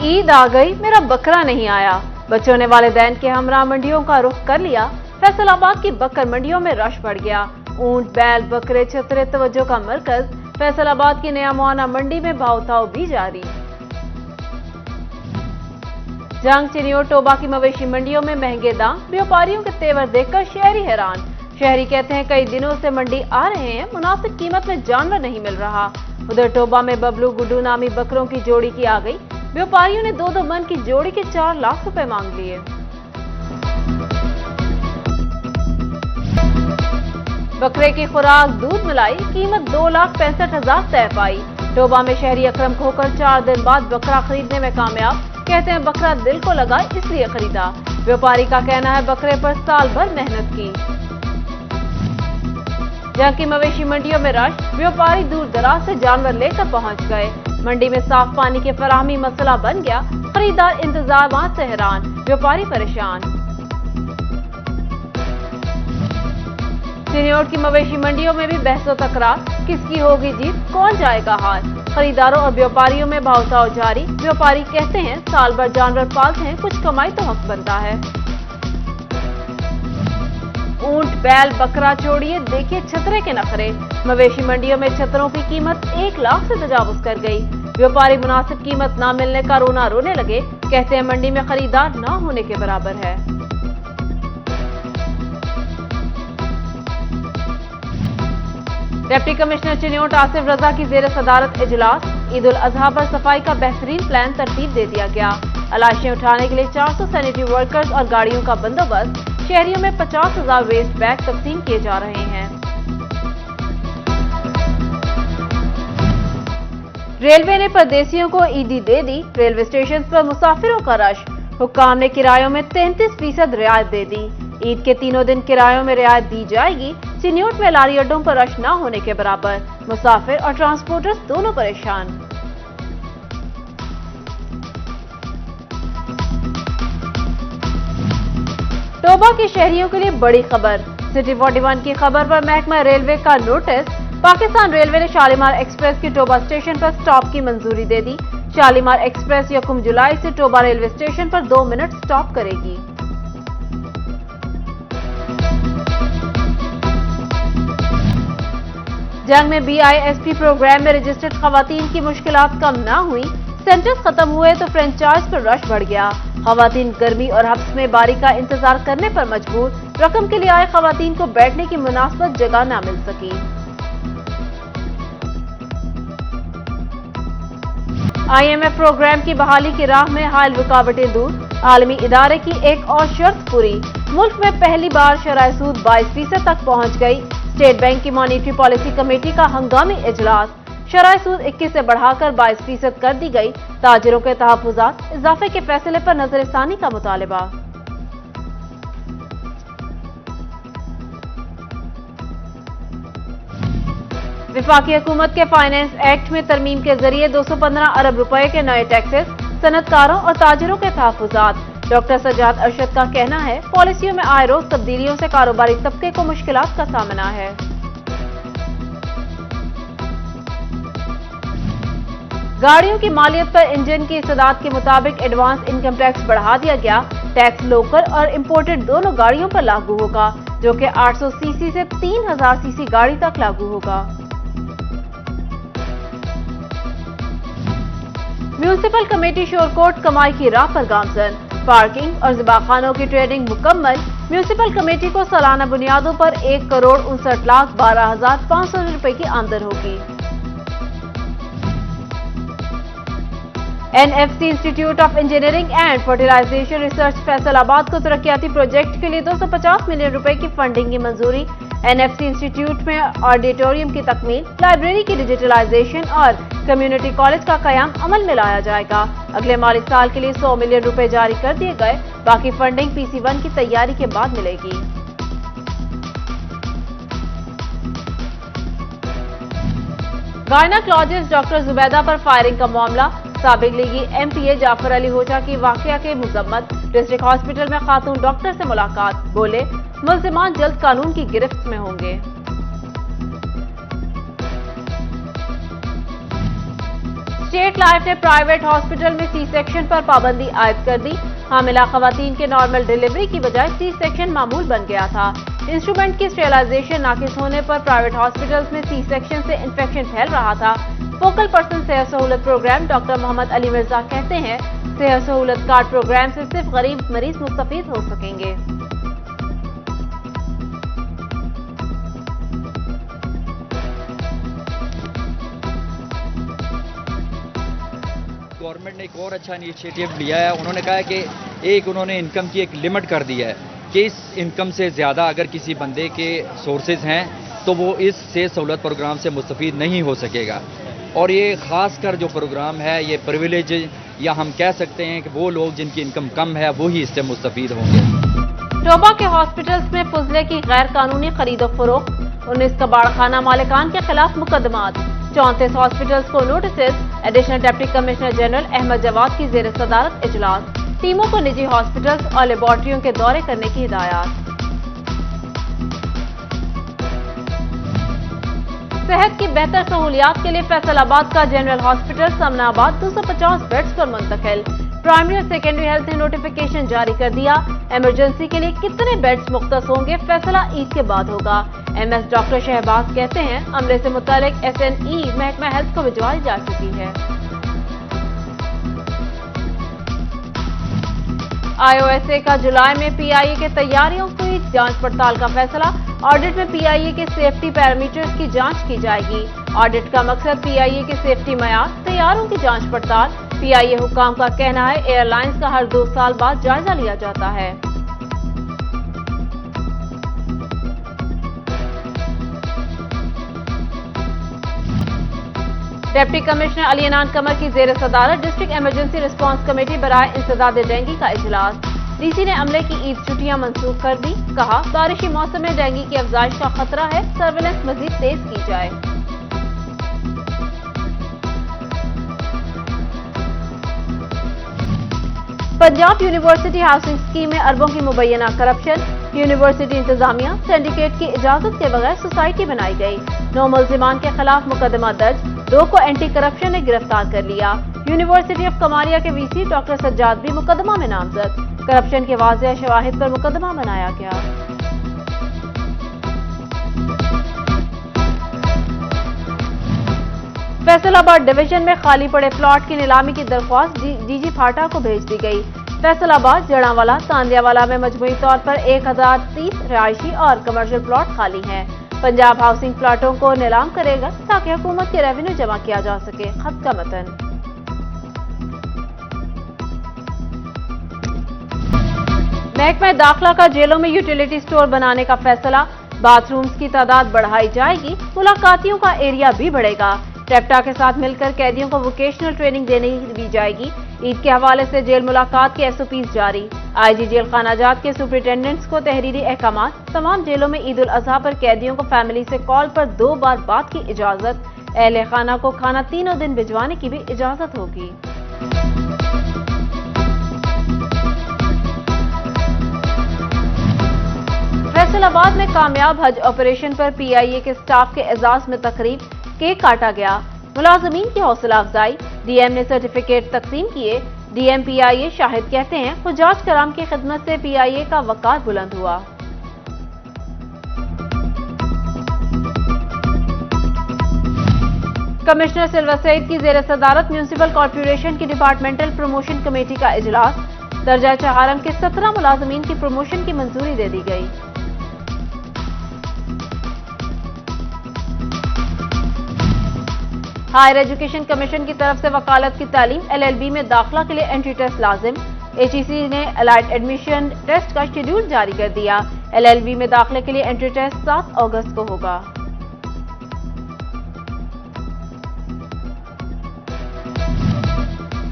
ईद आ गई, मेरा बकरा नहीं आया। बच्चों ने वालिदैन के हमरा मंडियों का रुख कर लिया। फैसलाबाद की बकर मंडियों में रश बढ़ गया। ऊंट, बैल, बकरे, छतरे तवज्जो का मरकज। फैसलाबाद की नया मुआना मंडी में भाव-ताव भी जारी। जंग, चिनियों, टोबा की मवेशी मंडियों में महंगे दाम। व्यापारियों के तेवर देखकर शहरी हैरान। शहरी कहते हैं कई दिनों से मंडी आ रहे हैं, मुनासिब कीमत में जानवर नहीं मिल रहा। उधर टोबा में बबलू, गुड्डू नामी बकरों की जोड़ी की आ गई। व्यापारियों ने 2-2 मन की जोड़ी के 4 लाख रुपए मांग लिए। बकरे की खुराक, दूध, मलाई, कीमत 2,65,000 तय पाई। टोबा में शहरी अकरम खोकर 4 दिन बाद बकरा खरीदने में कामयाब। कहते हैं बकरा दिल को लगा इसलिए खरीदा। व्यापारी का कहना है बकरे पर साल भर मेहनत की। जहां की मवेशी मंडियों में रश, व्यापारी दूर दराज से जानवर लेकर पहुंच गए। मंडी में साफ पानी की फराहमी मसला बन गया। खरीदार इंतजामात से हैरान, व्यापारी परेशान। चिनियोट की मवेशी मंडियों में भी बहसो तकरार, किसकी होगी जीत, कौन जाएगा हार। खरीदारों और व्यापारियों में भाव-ताव जारी। व्यापारी कहते हैं साल भर जानवर पालते हैं, कुछ कमाई तो हक बनता है। ऊंट, बैल, बकरा छोड़िए, देखिए छतरे के नखरे। मवेशी मंडियों में छतरों की कीमत 1 लाख से तजावुज कर गई। व्यापारी मुनासिब कीमत न मिलने का रोना रोने लगे। कहते हैं मंडी में खरीदार न होने के बराबर है। डिप्टी कमिश्नर चिनियोट आसिफ रजा की जेर सदारत इजलास। ईद उल अजहा पर सफाई का बेहतरीन प्लान तरतीब दे दिया गया। अलाशियां उठाने के लिए 400 सैनिटरी वर्कर्स और गाड़ियों का बंदोबस्त। शहरियों में 50,000 वेस्ट बैग तकसीम किए जा रहे हैं। रेलवे ने परदेशियों को ईदी दे दी। रेलवे स्टेशन पर मुसाफिरों का रश। हुक्काम ने किरायों में 33% रियायत दे दी। ईद के तीनों दिन किरायों में रियायत दी जाएगी। चिनियोट में लारी अड्डों पर रश न होने के बराबर। मुसाफिर और ट्रांसपोर्टर्स दोनों परेशान। टोबा के शहरियों के लिए बड़ी खबर। सिटी 41 की खबर पर महकमा रेलवे का नोटिस। पाकिस्तान रेलवे ने शालीमार एक्सप्रेस की टोबा स्टेशन पर स्टॉप की मंजूरी दे दी। शालीमार एक्सप्रेस 1 जुलाई से टोबा रेलवे स्टेशन पर 2 मिनट स्टॉप करेगी। जंग में BISP प्रोग्राम में रजिस्टर्ड खवातीन की मुश्किलात कम ना हुई। सेंटर्स खत्म हुए तो फ्रेंचाइज पर रश बढ़ गया। खवातीन गर्मी और हब्स में बारी का इंतजार करने पर मजबूर। रकम के लिए आए खवातीन को बैठने की मुनासिबत जगह न मिल सकी। IMF प्रोग्राम की बहाली की राह में हाल रुकावटें दूर। आलमी इदारे की एक और शर्त पूरी। मुल्क में पहली बार शरह सूद 22% तक पहुंच गई। स्टेट बैंक की मॉनिटरी पॉलिसी कमेटी का हंगामी इजलास। शरह सूद 21 से बढ़ाकर 22% कर दी गई। ताजिरों के तहफ्फुजात, इजाफे के फैसले पर नजरसानी का मुतालबा। वफाकी हुकूमत के फाइनेंस एक्ट में तरमीम के जरिए 215 अरब रुपए के नए टैक्सेस। सनतकारों और ताजिरों के तहफ्फुजात। डॉक्टर सजाद अरशद का कहना है पॉलिसियों में आए रोज तब्दीलियों से कारोबारी तबके को मुश्किलात का सामना है। गाड़ियों की मालियत पर इंजन की इस्तेदाद के मुताबिक एडवांस इनकम टैक्स बढ़ा दिया गया। टैक्स लोकल और इंपोर्टेड दोनों गाड़ियों पर लागू होगा, जो कि 800 सीसी से 3000 सीसी गाड़ी तक लागू होगा। म्यूनिसिपल कमेटी शोरकोट कमाई की राह पर गामजन। पार्किंग और ज़िबाखानों की ट्रेडिंग मुकम्मल। म्यूनिसिपल कमेटी को सालाना बुनियादों पर 1,59,12,500 रुपए की आमदन होगी। NFC institute of engineering and fertilization research Faisalabad को तरक्याती प्रोजेक्ट के लिए 250 मिलियन रुपए की फंडिंग की मंजूरी। NFC इंस्टीट्यूट में ऑडिटोरियम की तकमील, लाइब्रेरी की डिजिटलाइजेशन और कम्युनिटी कॉलेज का कयाम अमल में लाया जाएगा। अगले माली साल के लिए 100 मिलियन रुपए जारी कर दिए गए। बाकी फंडिंग PC1 की तैयारी के बाद मिलेगी। गायनेकोलॉजिस्ट डॉक्टर जुबैदा पर फायरिंग का मामला। साबिक लीगी MPA जाफर अली होजा की वाकया के मुजम्मत। डिस्ट्रिक्ट हॉस्पिटल में खातून डॉक्टर से मुलाकात। बोले मुल्जिमान जल्द कानून की गिरफ्त में होंगे। स्टेट लाइफ ने प्राइवेट हॉस्पिटल में सी सेक्शन पर पाबंदी आयद कर दी। हामिला खवातीन के नॉर्मल डिलीवरी की बजाय सी सेक्शन मामूल बन गया था। इंस्ट्रूमेंट की स्टेरिलाइजेशन नाकिस होने पर प्राइवेट हॉस्पिटल्स में सी सेक्शन से इन्फेक्शन फैल रहा था। फोकल पर्सन सेहत सहूलत प्रोग्राम डॉक्टर मोहम्मद अली मिर्जा कहते हैं, सेहत सहूलत कार्ड प्रोग्राम से सिर्फ गरीब मरीज मुस्तफीद हो सकेंगे। गवर्नमेंट ने एक और अच्छा इनिशिएटिव लिया है। उन्होंने कहा है कि उन्होंने इनकम की एक लिमिट कर दी है कि इस इनकम से ज़्यादा अगर किसी बंदे के सोर्सेज हैं तो वो इस सेहत सहूलत प्रोग्राम से मुस्तफीद नहीं हो सकेगा। और ये ख़ास कर जो प्रोग्राम है ये प्रिविलेज या हम कह सकते हैं कि वो लोग जिनकी इनकम कम है वो ही इससे मुस्तफीद होंगे। टोबा के हॉस्पिटल्स में फुजले की गैर कानूनी खरीदो फरोख्त, 19 कबाड़खाना मालिकान के खिलाफ मुकदमात, 34 हॉस्पिटल्स को notice. Additional deputy commissioner general Ahmad Jawad की जेर सदारत इजलास, टीमों को निजी हॉस्पिटल्स और लेबोरेटरियों के दौरे करने की हिदायत। सेहत की बेहतर सहूलियात के लिए फैसलाबाद का जनरल हॉस्पिटल समनाबाद 250 बेड्स पर मुंतकिल। प्राइमरी और सेकेंडरी हेल्थ ने नोटिफिकेशन जारी कर दिया। इमरजेंसी के लिए कितने बेड्स मुख्तस होंगे फैसला ईद के बाद होगा। एमएस डॉक्टर शहबाज कहते हैं, अमले से मुतालिक एसएनई महकमा हेल्थ को भिजवाई जा चुकी है। आईओएसए का जुलाई में पीआईए के तैयारियों की जांच पड़ताल का फैसला। ऑडिट में पीआईए के सेफ्टी पैरामीटर्स की जांच की जाएगी। ऑडिट का मकसद पीआईए के सेफ्टी मयार, तैयारों की जांच पड़ताल। पीआईए हुकाम का कहना है, एयरलाइंस का हर 2 साल बाद जायजा लिया जाता है। डिप्टी कमिश्नर अली अनान कमर की जेर सदारत डिस्ट्रिक्ट इमरजेंसी रिस्पांस कमेटी बराए इंसदाद डेंगू का इजलास। डीसी ने अमले की ईद छुट्टियां मंसूख कर दी। कहा, बारिशी मौसम में डेंगू की अफजाइश का खतरा है, सर्विलेंस मजीद तेज की जाए। पंजाब यूनिवर्सिटी हाउसिंग स्कीम में अरबों की मुबैना करप्शन। यूनिवर्सिटी इंतजामिया सिंडिकेट की इजाजत के बगैर सोसाइटी बनाई गई। 9 मुल्जिमान के खिलाफ मुकदमा दर्ज, 2 को एंटी करप्शन ने गिरफ्तार कर लिया। यूनिवर्सिटी ऑफ कमारिया के वीसी डॉक्टर सज्जाद भी मुकदमा में नामजद। करप्शन के वाज़ेह शवाहिद पर मुकदमा बनाया गया। फैसलाबाद डिवीजन में खाली पड़े प्लॉट की नीलामी की दरख्वास्त डीजी फाटा को भेज दी गई। फैसलाबाद, जड़ावाला, तांदियावाला में मजमूई तौर पर 1030 रिहायशी और कमर्शियल प्लॉट खाली हैं। पंजाब हाउसिंग प्लॉटों को नीलाम करेगा ताकि हुकूमत के रेवेन्यू जमा किया जा सके। खत का मतन। महकमा दाखिला का जेलों में यूटिलिटी स्टोर बनाने का फैसला। बाथरूम्स की तादाद बढ़ाई जाएगी, मुलाकातियों का एरिया भी बढ़ेगा। टेप्टा के साथ मिलकर कैदियों को वोकेशनल ट्रेनिंग देने दी जाएगी। ईद के हवाले से जेल मुलाकात के एसओपीज जारी। आईजी जेल खानाजात के सुपरिटेंडेंट्स को तहरीरी अहकामात। तमाम जेलों में ईद उल अजहा पर कैदियों को फैमिली से कॉल पर 2 बार बात की इजाजत। अहले खाना को खाना तीनों दिन भिजवाने की भी इजाजत होगी। फैसलाबाद में कामयाब हज ऑपरेशन पर पीआईए के स्टाफ के एजाज में तकरीब, केक काटा गया। मुलाजमीन की हौसला अफजाई, डीएम ने सर्टिफिकेट तकसीम किए। डीएम पीआईए शाहिद कहते हैं, हुज्जाज कराम की खिदमत से पीआईए का वकार बुलंद हुआ। कमिश्नर सिल्वर सईद की जेर सदारत म्यूनिसिपल कॉर्पोरेशन की डिपार्टमेंटल प्रमोशन कमेटी का इजलास। दर्जा चहारम के 17 मुलाजमीन की प्रमोशन की मंजूरी दे दी गई। हायर एजुकेशन कमीशन की तरफ से वकालत की तालीम एलएलबी में दाखिला के लिए एंट्री टेस्ट लाजिम। एचईसी ने अलाइड एडमिशन टेस्ट का शेड्यूल जारी कर दिया। एलएलबी में दाखिले के लिए एंट्री टेस्ट 7 अगस्त को होगा।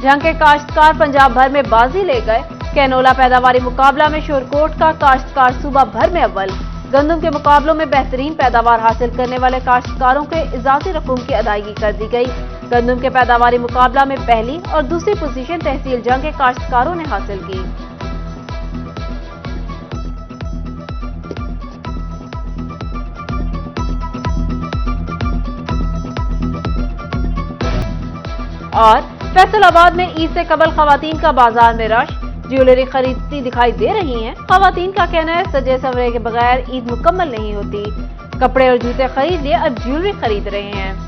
जहां के काश्तकार पंजाब भर में बाजी ले गए। कैनोला पैदावारी मुकाबला में शोरकोट का काश्तकार सूबा भर में अव्वल। गंदम के मुकाबलों में बेहतरीन पैदावार हासिल करने वाले काश्तकारों के इजाफी रकूम की अदायगी कर दी गई। गंदम के पैदावारी मुकाबला में पहली और दूसरी पोजीशन तहसील जंग के काश्तकारों ने हासिल की। और फैसलाबाद में ईद से कबल खवातीन का बाजार में रश, ज्वेलरी खरीदती दिखाई दे रही हैं। खवातीन का कहना है सजे सवरे के बगैर ईद मुकम्मल नहीं होती। कपड़े और जूते खरीद लिए, अब ज्वेलरी खरीद रहे हैं।